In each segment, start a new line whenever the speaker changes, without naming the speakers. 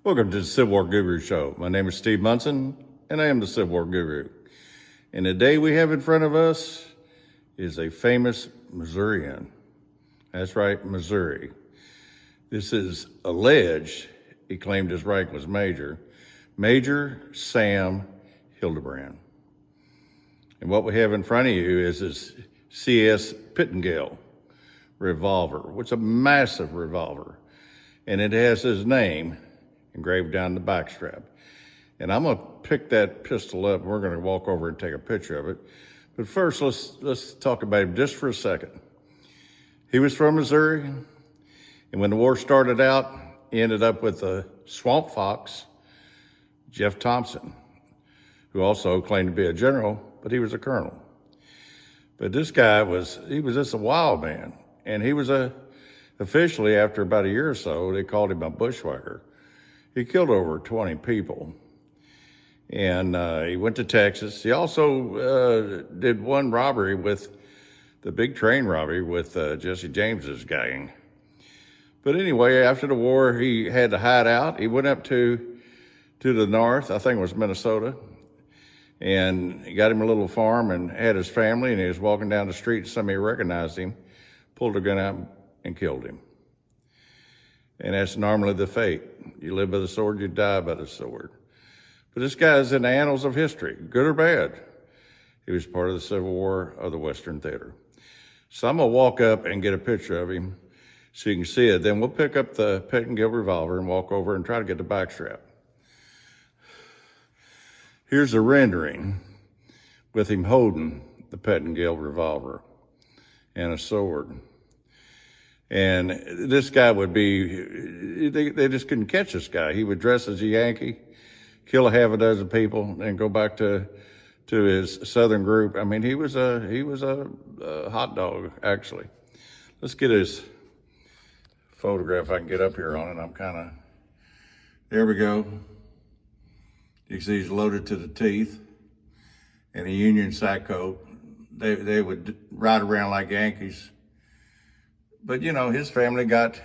Welcome to the Civil War Guru Show. My name is Steve Munson, and I am the Civil War Guru. And the day we have in front of us is a famous Missourian. That's right, Missouri. This is alleged he claimed his rank was Major Sam Hildebrand. And what we have in front of you is this CS Pittengill revolver, which is a massive revolver. And it has his name engraved down the backstrap. And I'm gonna pick that pistol up and we're gonna walk over and take a picture of it. But first, let's talk about him just for a second. He was from Missouri, and when the war started out, he ended up with a swamp fox, Jeff Thompson, who also claimed to be a general, but he was a colonel. But this guy was just a wild man. And he was officially, after about a year or so, they called him a bushwhacker. He killed over 20 people. And he went to Texas. He also did one robbery with the big train robbery with Jesse James's gang. But anyway, after the war, he had to hide out. He went up to the north, I think it was Minnesota, and he got him a little farm and had his family, and he was walking down the street. Somebody recognized him, pulled a gun out and killed him. And that's normally the fate. You live by the sword, you die by the sword. But this guy's in the annals of history, good or bad. He was part of the Civil War of the Western Theater. So I'm gonna walk up and get a picture of him so you can see it. Then we'll pick up the Pittengill revolver and walk over and try to get the backstrap. Here's a rendering with him holding the Pittengill revolver and a sword. And this guy would be, they just couldn't catch this guy. He would dress as a Yankee, kill a half a dozen people, and go back to his Southern group. I mean, he was a hot dog, actually. Let's get his photograph. I can get up here on it. There we go. You see he's loaded to the teeth in a Union sack coat. They would ride around like Yankees. But, you know, his family got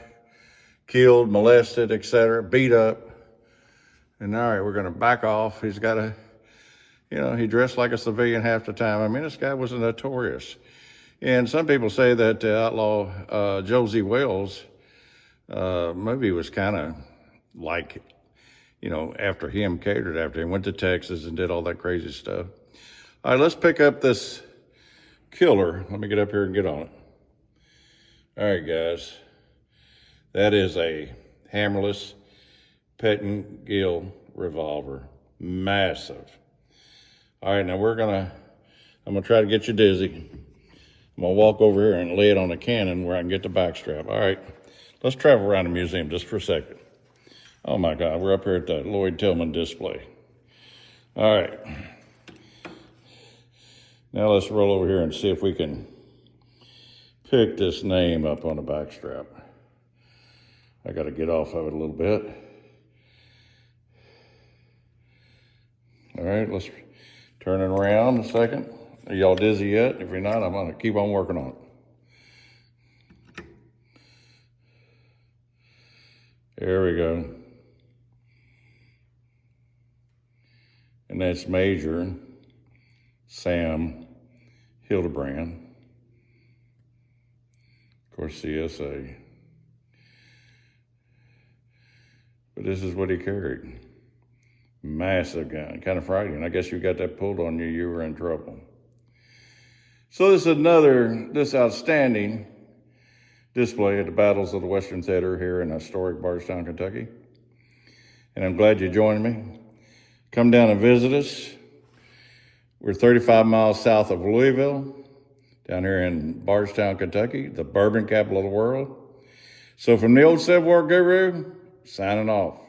killed, molested, etc., beat up. And all right, we're going to back off. He's got he dressed like a civilian half the time. I mean, this guy was notorious. And some people say that the outlaw Josie Wells movie was kind of like, after him, catered after him, went to Texas and did all that crazy stuff. All right, let's pick up this killer. Let me get up here and get on it. All right, guys, that is a hammerless Pittengill revolver, massive. All right, now I'm gonna try to get you dizzy. I'm gonna walk over here and lay it on a cannon where I can get the backstrap. All right, let's travel around the museum just for a second. Oh my God, we're up here at the Lloyd Tillman display. All right, now let's roll over here and see if we can pick this name up on the backstrap. I got to get off of it a little bit. All right, let's turn it around a second. Are y'all dizzy yet? If you're not, I'm going to keep on working on it. There we go. And that's Major Sam Hildebrand. Of course, CSA. But this is what he carried. Massive gun, kind of frightening. I guess you got that pulled on you, you were in trouble. So this is this outstanding display at the Battles of the Western Theater here in historic Bardstown, Kentucky. And I'm glad you joined me. Come down and visit us. We're 35 miles south of Louisville, down here in Bardstown, Kentucky, the bourbon capital of the world. So from the old Civil War Guru, signing off.